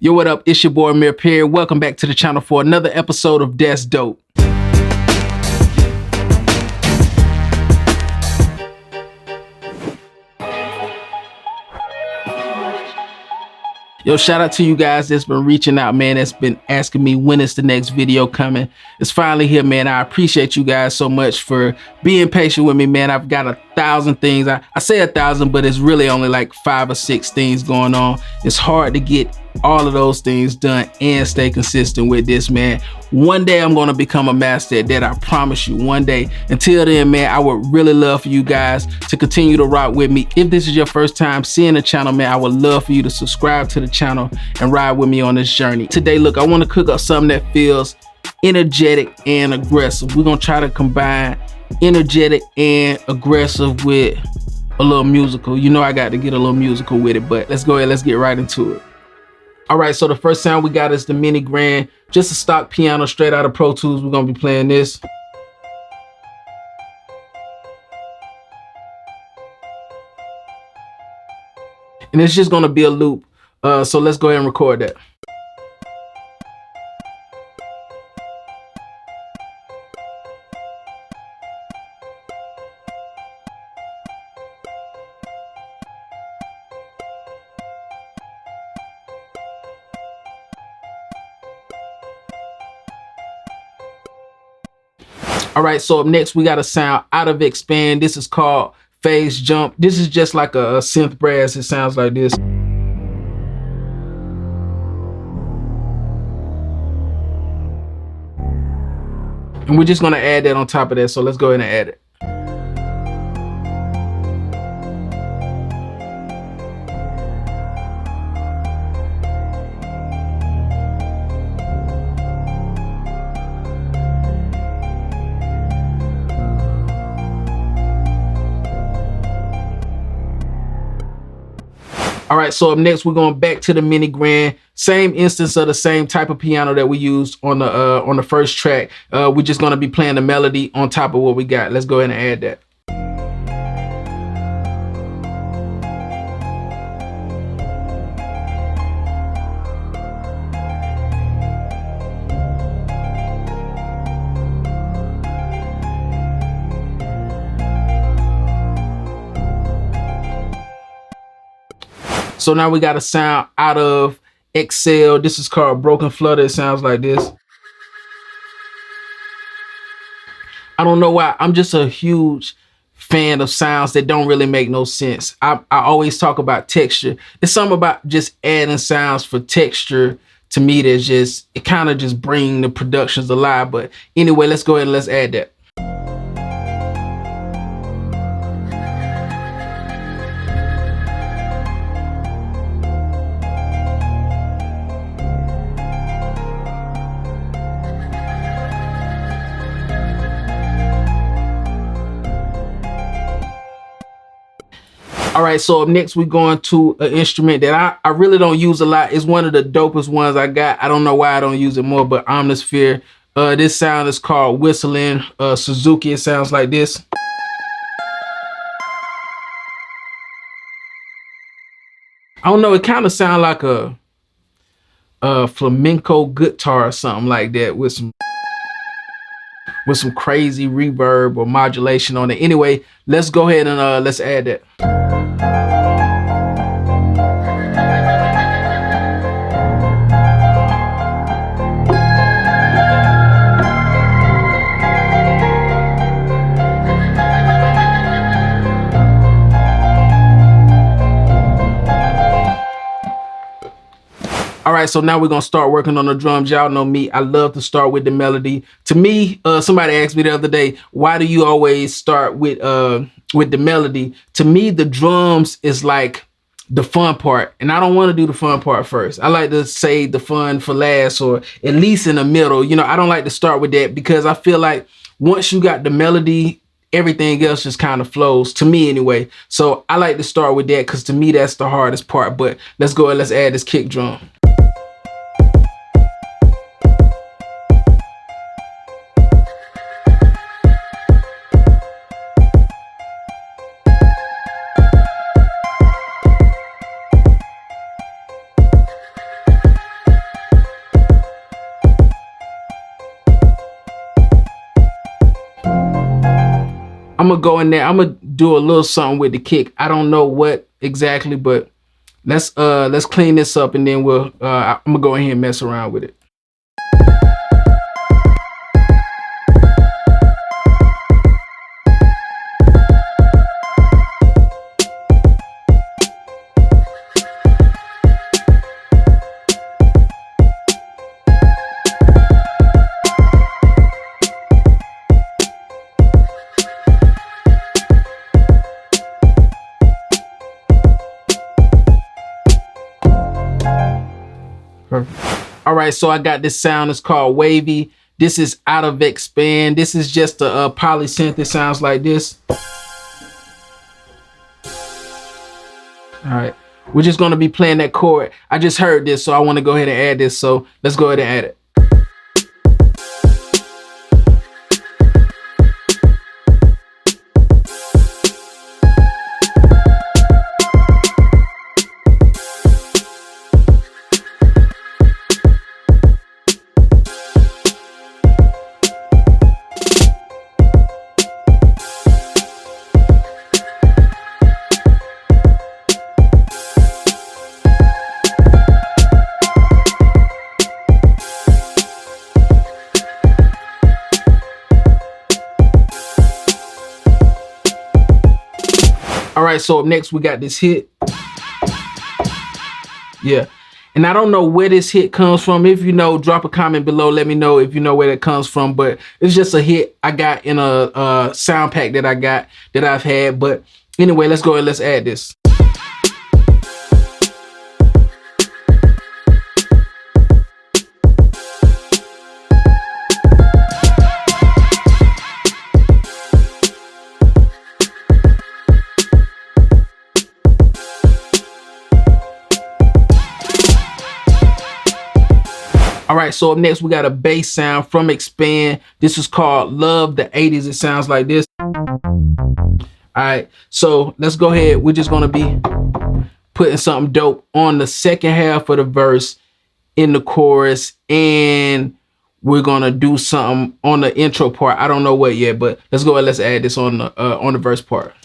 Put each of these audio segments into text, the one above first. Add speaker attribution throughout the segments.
Speaker 1: Yo, what up? It's your boy Amir here. Welcome back to the channel for another episode of That's Dope. Yo, shout out to you guys that's been reaching out, man. That's been asking me when is the next video coming. It's finally here, man. I appreciate you guys so much for being patient with me, man. I've got 1,000 things. I say 1,000, but it's really only like 5 or 6 things going on. It's hard to get all of those things done and stay consistent with this, man. One day I'm gonna become a master at that. I promise you, one day. Until then, man, I would really love for you guys to continue to rock with me. If this is your first time seeing the channel, man, I would love for you to subscribe to the channel and ride with me on this journey. Today, look, I want to cook up something that feels energetic and aggressive. We're gonna try to combine energetic and aggressive with a little musical. You know I got to get a little musical with it, but let's go ahead, let's get right into it. All right, so the first sound we got is the mini grand, just a stock piano straight out of Pro Tools. We're gonna be playing this. And it's just gonna be a loop. So let's go ahead and record that. All right, so up next we got a sound out of Expand. This is called Phase Jump. This is just like a synth brass. It sounds like this. And we're just gonna add that on top of that. So let's go ahead and add it. All right, so up next we're going back to the mini grand. Same instance of the same type of piano that we used on the first track. We're just gonna be playing the melody on top of what we got. Let's go ahead and add that. So now we got a sound out of Excel. This is called Broken Flutter. It sounds like this. I don't know why. I'm just a huge fan of sounds that don't really make no sense. I always talk about texture. It's something about just adding sounds for texture to me that's just, it kind of just bring the productions alive. But anyway, let's go ahead and let's add that. All right, so up next we're going to an instrument that I really don't use a lot. It's one of the dopest ones I got. I don't know why I don't use it more, but Omnisphere. This sound is called Whistling Suzuki. It sounds like this. I don't know, it kind of sounds like a flamenco guitar or something like that with some crazy reverb or modulation on it. Anyway, let's go ahead and let's add that. All right, so now we're gonna start working on the drums. Y'all know me, I love to start with the melody. To me, somebody asked me the other day, why do you always start with the melody? To me, the drums is like the fun part, and I don't want to do the fun part first. I like to save the fun for last, or at least in the middle. You know, I don't like to start with that because I feel like once you got the melody, everything else just kind of flows, to me anyway. So I like to start with that because to me that's the hardest part. But let's go and let's add this kick drum. I'm gonna go in there. I'm gonna do a little something with the kick. I don't know what exactly, but let's clean this up, and then we'll I'm gonna go in here and mess around with it. Perfect. All right, so I got this sound. It's called Wavy. This is out of Expand. This is just a poly synth. It sounds like this. All right, we're just gonna be playing that chord. I just heard this, so I want to go ahead and add this. So let's go ahead and add it. All right, so up next we got this hit. Yeah, and I don't know where this hit comes from. If you know, drop a comment below. Let me know if you know where that comes from. But it's just a hit I got in a sound pack that I've had. But anyway, let's go and let's add this. All right, so up next we got a bass sound from Expand. This is called Love the 80s. It sounds like this. All right, so let's go ahead. We're just gonna be putting something dope on the second half of the verse in the chorus, and we're gonna do something on the intro part. I don't know what yet, but let's go ahead. Let's add this on the verse part.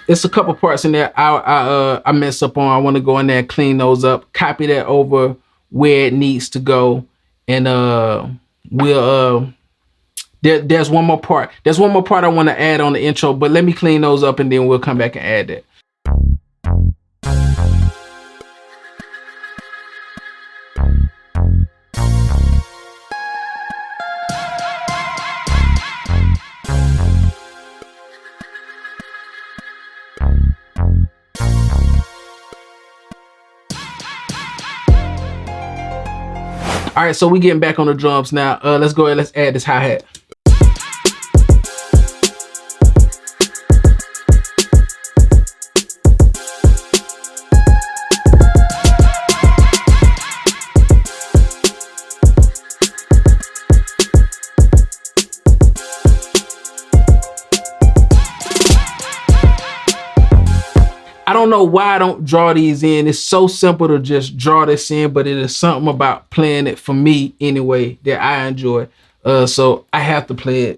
Speaker 1: It's a couple parts in there I mess up on. I want to go in there and clean those up, copy that over where it needs to go, and we'll there's one more part. There's one more part I want to add on the intro, but let me clean those up and then we'll come back and add that. All right, so we getting back on the drums now. Let's go ahead, let's add this hi-hat. I don't know why I don't draw these in. It's so simple to just draw this in, but it is something about playing it for me anyway that I enjoy. So I have to play it.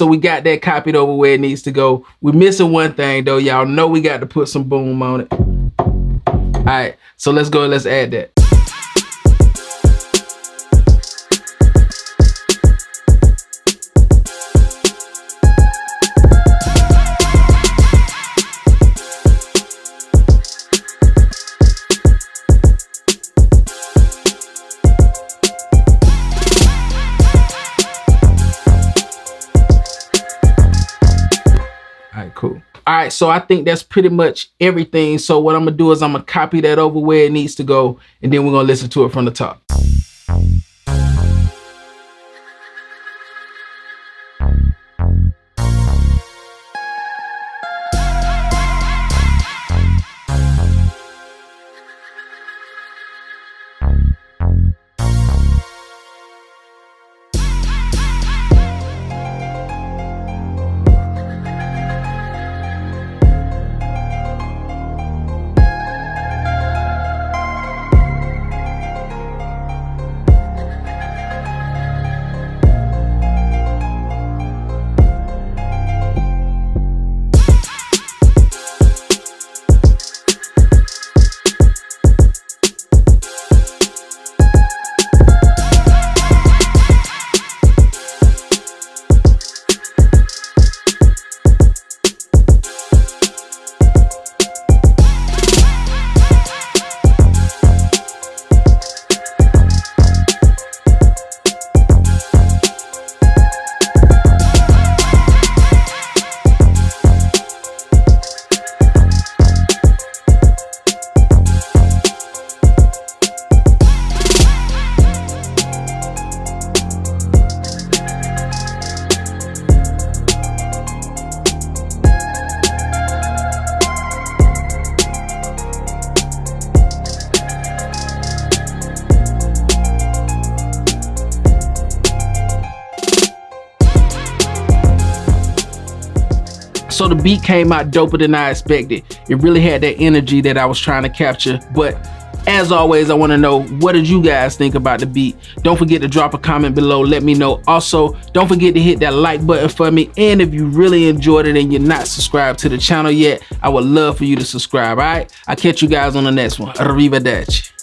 Speaker 1: so we got that copied over where it needs to go. We're missing one thing though. Y'all know we got to put some boom on it. All right, so let's go and let's add that. Cool. All right, so I think that's pretty much everything. So what I'm gonna do is I'm gonna copy that over where it needs to go, and then we're gonna listen to it from the top. So the beat came out doper than I expected. It really had that energy that I was trying to capture. But as always, I want to know, what did you guys think about the beat? Don't forget to drop a comment below. Let me know. Also, don't forget to hit that like button for me. And if you really enjoyed it and you're not subscribed to the channel yet, I would love for you to subscribe. All right, I'll catch you guys on the next one. Arrivederci.